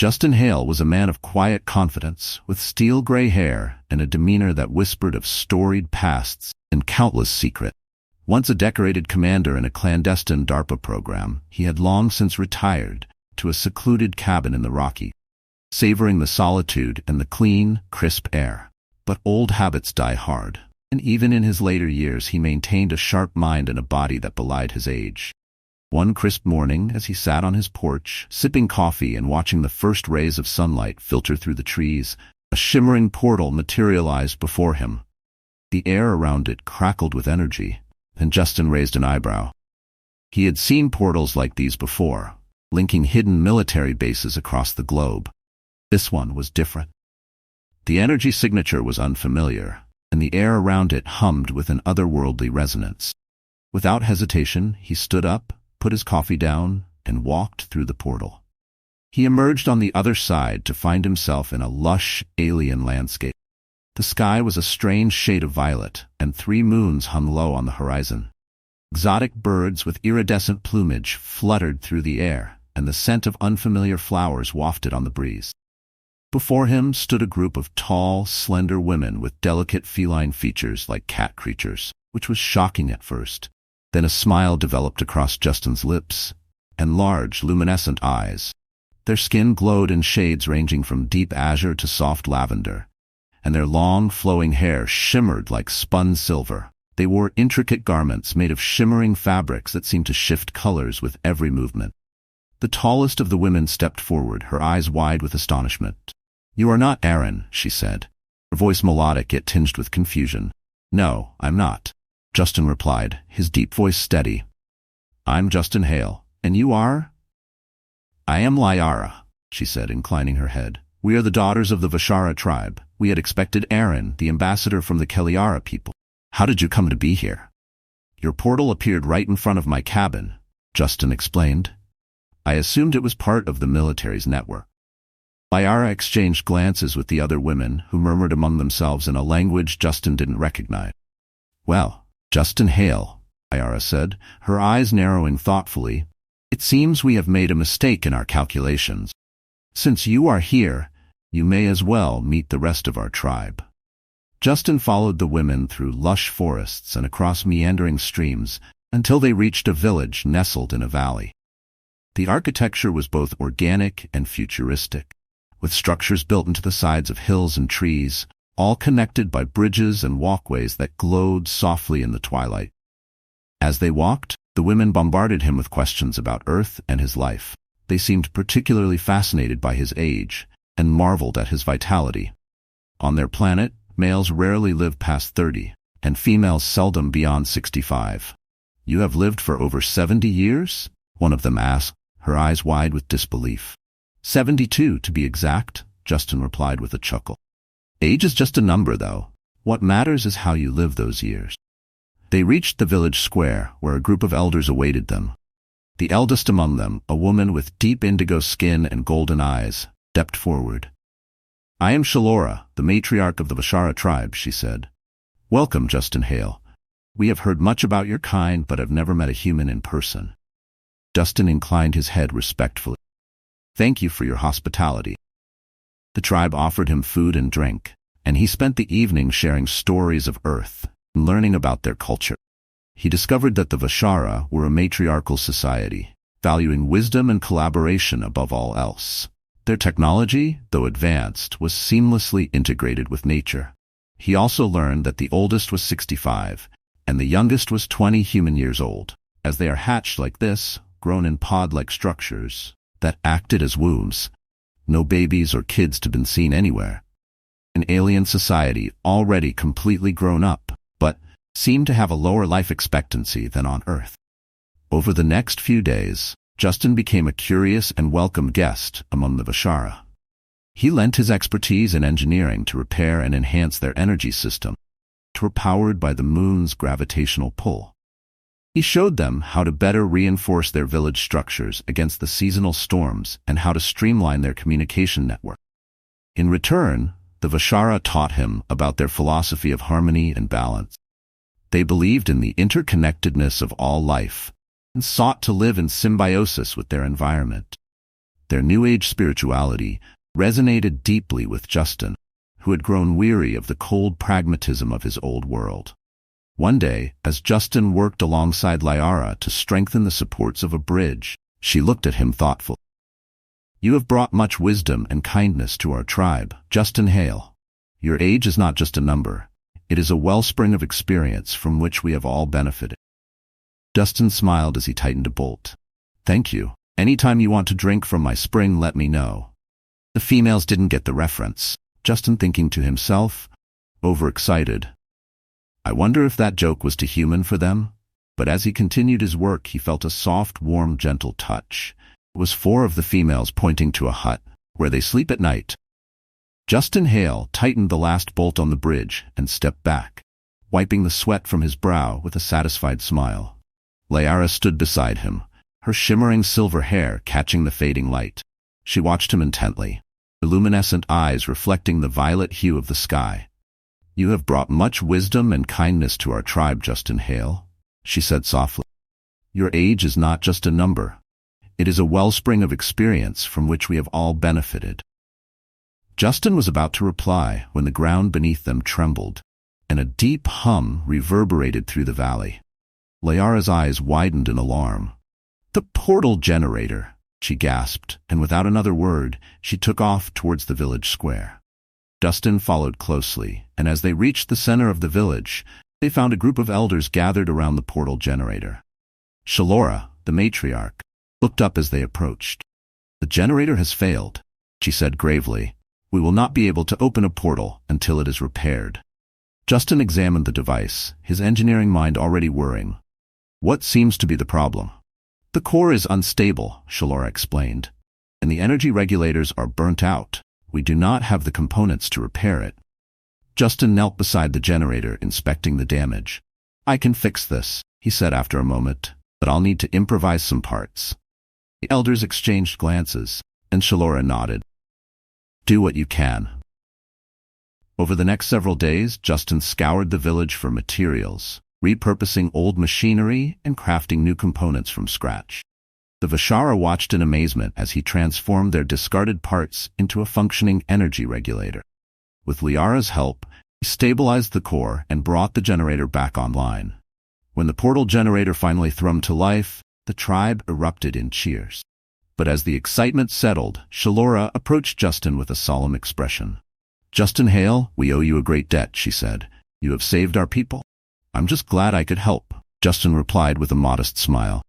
Justin Hale was a man of quiet confidence, with steel-gray hair and a demeanor that whispered of storied pasts and countless secrets. Once a decorated commander in a clandestine DARPA program, he had long since retired to a secluded cabin in the Rockies, savoring the solitude and the clean, crisp air. But old habits die hard, and even in his later years he maintained a sharp mind and a body that belied his age. One crisp morning, as he sat on his porch, sipping coffee and watching the first rays of sunlight filter through the trees, a shimmering portal materialized before him. The air around it crackled with energy, and Justin raised an eyebrow. He had seen portals like these before, linking hidden military bases across the globe. This one was different. The energy signature was unfamiliar, and the air around it hummed with an otherworldly resonance. Without hesitation, he stood up, put his coffee down, and walked through the portal. He emerged on the other side to find himself in a lush, alien landscape. The sky was a strange shade of violet, and 3 moons hung low on the horizon. Exotic birds with iridescent plumage fluttered through the air, and the scent of unfamiliar flowers wafted on the breeze. Before him stood a group of tall, slender women with delicate feline features like cat creatures, which was shocking at first. Then a smile developed across Justin's lips, and large, luminescent eyes. Their skin glowed in shades ranging from deep azure to soft lavender, and their long, flowing hair shimmered like spun silver. They wore intricate garments made of shimmering fabrics that seemed to shift colors with every movement. The tallest of the women stepped forward, her eyes wide with astonishment. "You are not Aaron," she said, her voice melodic yet tinged with confusion. "No, I'm not," Justin replied, his deep voice steady. "I'm Justin Hale, and you are?" "I am Liara," she said, inclining her head. "We are the daughters of the Vashara tribe. We had expected Aaron, the ambassador from the Keliara people. How did you come to be here?" "Your portal appeared right in front of my cabin," Justin explained. "I assumed it was part of the military's network." Liara exchanged glances with the other women, who murmured among themselves in a language Justin didn't recognize. "Well, Justin Hale," Liara said, her eyes narrowing thoughtfully, "it seems we have made a mistake in our calculations. Since you are here, you may as well meet the rest of our tribe." Justin followed the women through lush forests and across meandering streams until they reached a village nestled in a valley. The architecture was both organic and futuristic, with structures built into the sides of hills and trees, all connected by bridges and walkways that glowed softly in the twilight. As they walked, the women bombarded him with questions about Earth and his life. They seemed particularly fascinated by his age and marveled at his vitality. On their planet, males rarely live past 30, and females seldom beyond 65. "You have lived for over 70 years?" one of them asked, her eyes wide with disbelief. 72, to be exact," Justin replied with a chuckle. "Age is just a number, though. What matters is how you live those years." They reached the village square, where a group of elders awaited them. The eldest among them, a woman with deep indigo skin and golden eyes, stepped forward. "I am Shalora, the matriarch of the Vashara tribe," she said. "Welcome, Justin Hale. We have heard much about your kind, but have never met a human in person." Justin inclined his head respectfully. "Thank you for your hospitality." The tribe offered him food and drink, and he spent the evening sharing stories of Earth and learning about their culture. He discovered that the Vashara were a matriarchal society, valuing wisdom and collaboration above all else. Their technology, though advanced, was seamlessly integrated with nature. He also learned that the oldest was 65, and the youngest was 20 human years old, as they are hatched like this, grown in pod-like structures that acted as wombs. No babies or kids to be seen anywhere. An alien society already completely grown up, but seemed to have a lower life expectancy than on Earth. Over the next few days, Justin became a curious and welcome guest among the Vashara. He lent his expertise in engineering to repair and enhance their energy system, which were powered by the moon's gravitational pull. He showed them how to better reinforce their village structures against the seasonal storms and how to streamline their communication network. In return, the Vashara taught him about their philosophy of harmony and balance. They believed in the interconnectedness of all life and sought to live in symbiosis with their environment. Their New Age spirituality resonated deeply with Justin, who had grown weary of the cold pragmatism of his old world. One day, as Justin worked alongside Liara to strengthen the supports of a bridge, she looked at him thoughtfully. "You have brought much wisdom and kindness to our tribe, Justin Hale. Your age is not just a number. It is a wellspring of experience from which we have all benefited." Justin smiled as he tightened a bolt. "Thank you. Anytime you want to drink from my spring, let me know." The females didn't get the reference, Justin thinking to himself, overexcited. I wonder if that joke was too human for them? But as he continued his work, he felt a soft, warm, gentle touch. It was 4 of the females pointing to a hut, where they sleep at night. Justin Hale tightened the last bolt on the bridge and stepped back, wiping the sweat from his brow with a satisfied smile. Liara stood beside him, her shimmering silver hair catching the fading light. She watched him intently, her luminescent eyes reflecting the violet hue of the sky. "You have brought much wisdom and kindness to our tribe, Justin Hale," she said softly. "Your age is not just a number. It is a wellspring of experience from which we have all benefited." Justin was about to reply when the ground beneath them trembled, and a deep hum reverberated through the valley. Liara's eyes widened in alarm. "The portal generator," she gasped, and without another word, she took off towards the village square. Justin followed closely, and as they reached the center of the village, they found a group of elders gathered around the portal generator. Shalora, the matriarch, looked up as they approached. "The generator has failed," she said gravely. "We will not be able to open a portal until it is repaired." Justin examined the device, his engineering mind already whirring. "What seems to be the problem?" "The core is unstable," Shalora explained, "and the energy regulators are burnt out. We do not have the components to repair it." Justin knelt beside the generator, inspecting the damage. "I can fix this," he said after a moment, "but I'll need to improvise some parts." The elders exchanged glances, and Shalora nodded. "Do what you can." Over the next several days, Justin scoured the village for materials, repurposing old machinery and crafting new components from scratch. The Vishara watched in amazement as he transformed their discarded parts into a functioning energy regulator. With Liara's help, he stabilized the core and brought the generator back online. When the portal generator finally thrummed to life, the tribe erupted in cheers. But as the excitement settled, Shalora approached Justin with a solemn expression. "Justin Hale, we owe you a great debt," she said. "You have saved our people." "I'm just glad I could help," Justin replied with a modest smile.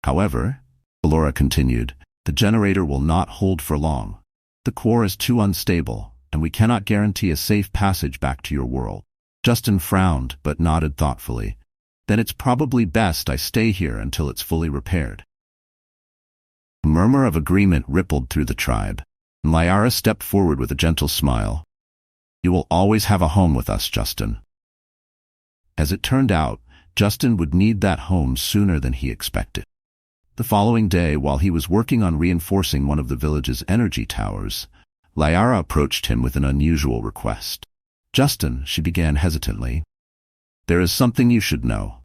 "However," Shalora continued, "the generator will not hold for long. The core is too unstable, and we cannot guarantee a safe passage back to your world." Justin frowned, but nodded thoughtfully. "Then it's probably best I stay here until it's fully repaired." A murmur of agreement rippled through the tribe, and Liara stepped forward with a gentle smile. "You will always have a home with us, Justin." As it turned out, Justin would need that home sooner than he expected. The following day, while he was working on reinforcing one of the village's energy towers, Liara approached him with an unusual request. "Justin," she began hesitantly, "there is something you should know."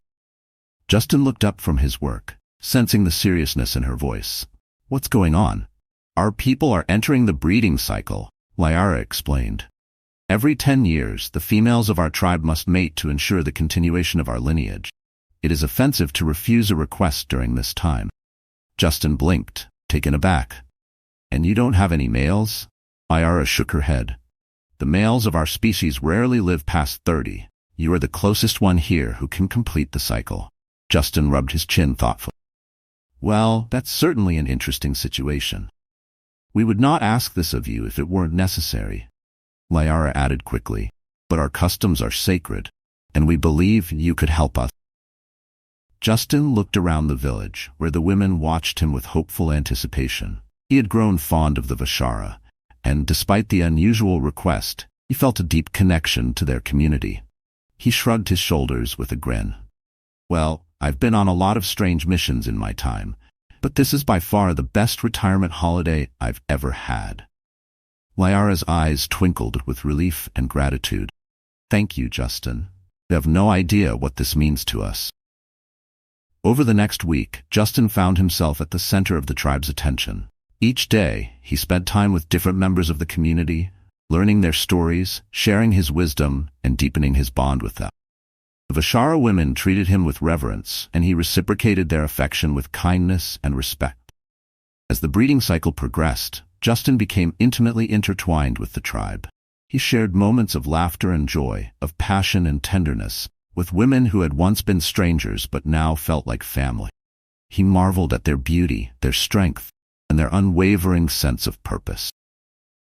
Justin looked up from his work, sensing the seriousness in her voice. "What's going on?" "Our people are entering the breeding cycle," Liara explained. "Every 10 years, the females of our tribe must mate to ensure the continuation of our lineage. It is offensive to refuse a request during this time." Justin blinked, taken aback. "And you don't have any males?" Liara shook her head. "The males of our species rarely live past 30. You are the closest one here who can complete the cycle." Justin rubbed his chin thoughtfully. "Well, that's certainly an interesting situation. We would not ask this of you if it weren't necessary," Liara added quickly, "but our customs are sacred, and we believe you could help us." Justin looked around the village, where the women watched him with hopeful anticipation. He had grown fond of the Vishara, and despite the unusual request, he felt a deep connection to their community. He shrugged his shoulders with a grin. "Well, I've been on a lot of strange missions in my time, but this is by far the best retirement holiday I've ever had." Liara's eyes twinkled with relief and gratitude. "Thank you, Justin. You have no idea what this means to us." Over the next week, Justin found himself at the center of the tribe's attention. Each day, he spent time with different members of the community, learning their stories, sharing his wisdom, and deepening his bond with them. The Vashara women treated him with reverence, and he reciprocated their affection with kindness and respect. As the breeding cycle progressed, Justin became intimately intertwined with the tribe. He shared moments of laughter and joy, of passion and tenderness, with women who had once been strangers but now felt like family. He marveled at their beauty, their strength, and their unwavering sense of purpose.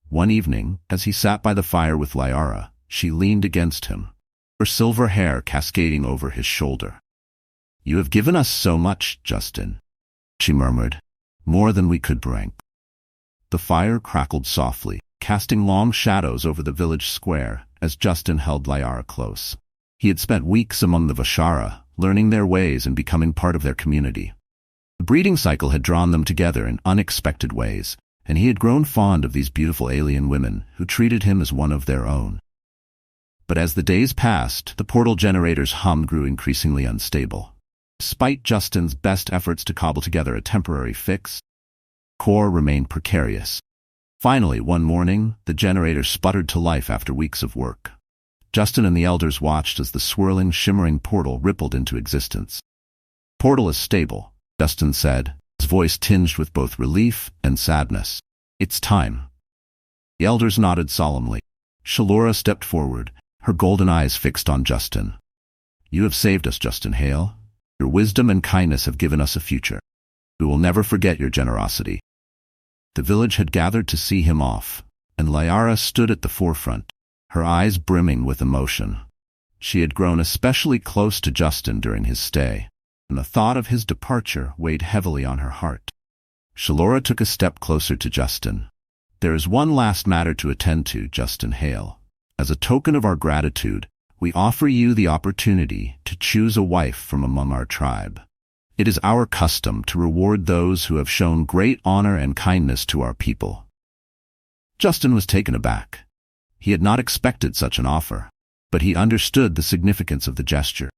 One evening, as he sat by the fire with Liara, she leaned against him, her silver hair cascading over his shoulder. "You have given us so much, Justin," she murmured, "more than we could bring." The fire crackled softly, casting long shadows over the village square as Justin held Liara close. He had spent weeks among the Vashara, learning their ways and becoming part of their community. The breeding cycle had drawn them together in unexpected ways, and he had grown fond of these beautiful alien women who treated him as one of their own. But as the days passed, the portal generator's hum grew increasingly unstable. Despite Justin's best efforts to cobble together a temporary fix, core remained precarious. Finally, one morning, the generator sputtered to life after weeks of work. Justin and the elders watched as the swirling, shimmering portal rippled into existence. "Portal is stable," Justin said, his voice tinged with both relief and sadness. "It's time." The elders nodded solemnly. Shalora stepped forward, her golden eyes fixed on Justin. "You have saved us, Justin Hale. Your wisdom and kindness have given us a future. We will never forget your generosity." The village had gathered to see him off, and Liara stood at the forefront, her eyes brimming with emotion. She had grown especially close to Justin during his stay, and the thought of his departure weighed heavily on her heart. Shalora took a step closer to Justin. "There is one last matter to attend to, Justin Hale. As a token of our gratitude, we offer you the opportunity to choose a wife from among our tribe. It is our custom to reward those who have shown great honor and kindness to our people." Justin was taken aback. He had not expected such an offer, but he understood the significance of the gesture.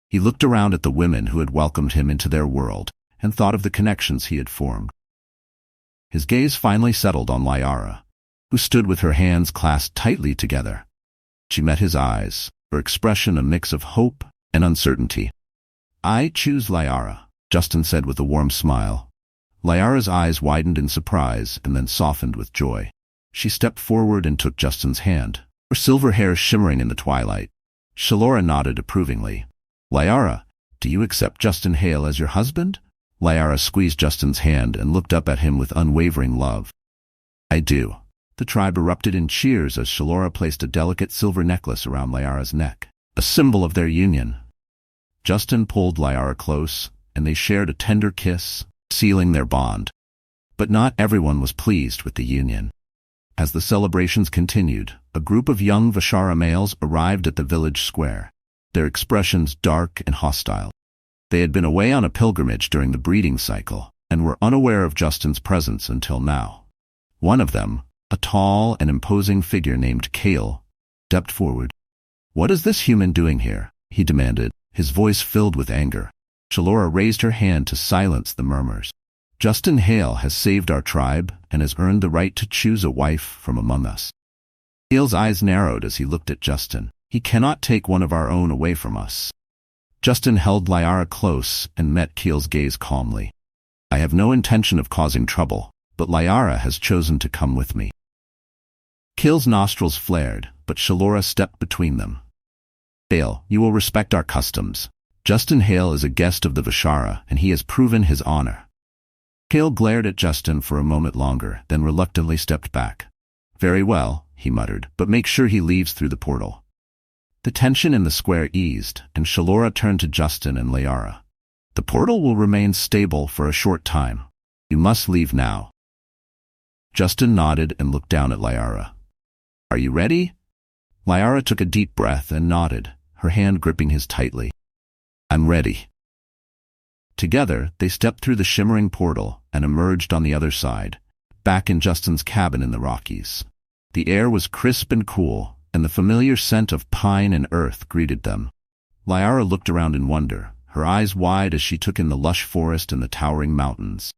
He looked around at the women who had welcomed him into their world and thought of the connections he had formed. His gaze finally settled on Liara, who stood with her hands clasped tightly together. She met his eyes, her expression a mix of hope and uncertainty. "I choose Liara," Justin said with a warm smile. Liara's eyes widened in surprise and then softened with joy. She stepped forward and took Justin's hand, her silver hair shimmering in the twilight. Shalora nodded approvingly. "Liara, do you accept Justin Hale as your husband?" Liara squeezed Justin's hand and looked up at him with unwavering love. "I do." The tribe erupted in cheers as Shalora placed a delicate silver necklace around Liara's neck, a symbol of their union. Justin pulled Liara close, and they shared a tender kiss, sealing their bond. But not everyone was pleased with the union. As the celebrations continued, a group of young Vashara males arrived at the village square, their expressions dark and hostile. They had been away on a pilgrimage during the breeding cycle, and were unaware of Justin's presence until now. One of them, a tall and imposing figure named Kale, stepped forward. "What is this human doing here?" he demanded, his voice filled with anger. Shalora raised her hand to silence the murmurs. "Justin Hale has saved our tribe and has earned the right to choose a wife from among us." Hale's eyes narrowed as he looked at Justin. "He cannot take one of our own away from us." Justin held Liara close and met Keel's gaze calmly. "I have no intention of causing trouble, but Liara has chosen to come with me." Keel's nostrils flared, but Shalora stepped between them. "Hale, you will respect our customs. Justin Hale is a guest of the Vashara, and he has proven his honor." Hale glared at Justin for a moment longer, then reluctantly stepped back. "Very well," he muttered, "but make sure he leaves through the portal." The tension in the square eased, and Shalora turned to Justin and Liara. "The portal will remain stable for a short time. You must leave now." Justin nodded and looked down at Liara. "Are you ready?" Liara took a deep breath and nodded, her hand gripping his tightly. "I'm ready." Together, they stepped through the shimmering portal and emerged on the other side, back in Justin's cabin in the Rockies. The air was crisp and cool, and the familiar scent of pine and earth greeted them. Liara looked around in wonder, her eyes wide as she took in the lush forest and the towering mountains.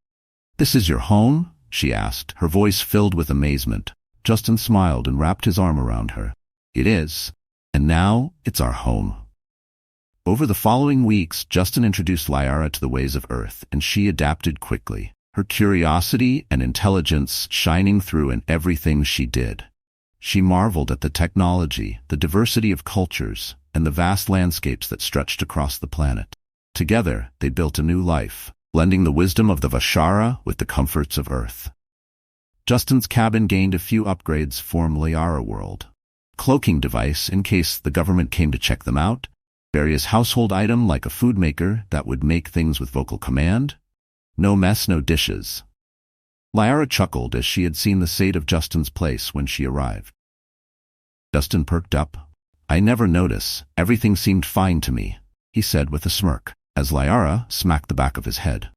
"This is your home?" she asked, her voice filled with amazement. Justin smiled and wrapped his arm around her. It is. And now, it's our home. Over the following weeks, Justin introduced Liara to the ways of Earth, and she adapted quickly, her curiosity and intelligence shining through in everything she did. She marveled at the technology, the diversity of cultures, and the vast landscapes that stretched across the planet. Together, they built a new life, blending the wisdom of the Vashara with the comforts of Earth. Justin's cabin gained a few upgrades for Liara World. Cloaking device in case the government came to check them out, various household item like a food maker that would make things with vocal command. No mess, no dishes. Liara chuckled as she had seen the state of Justin's place when she arrived. Justin perked up. I never notice. Everything seemed fine to me, he said with a smirk, as Liara smacked the back of his head.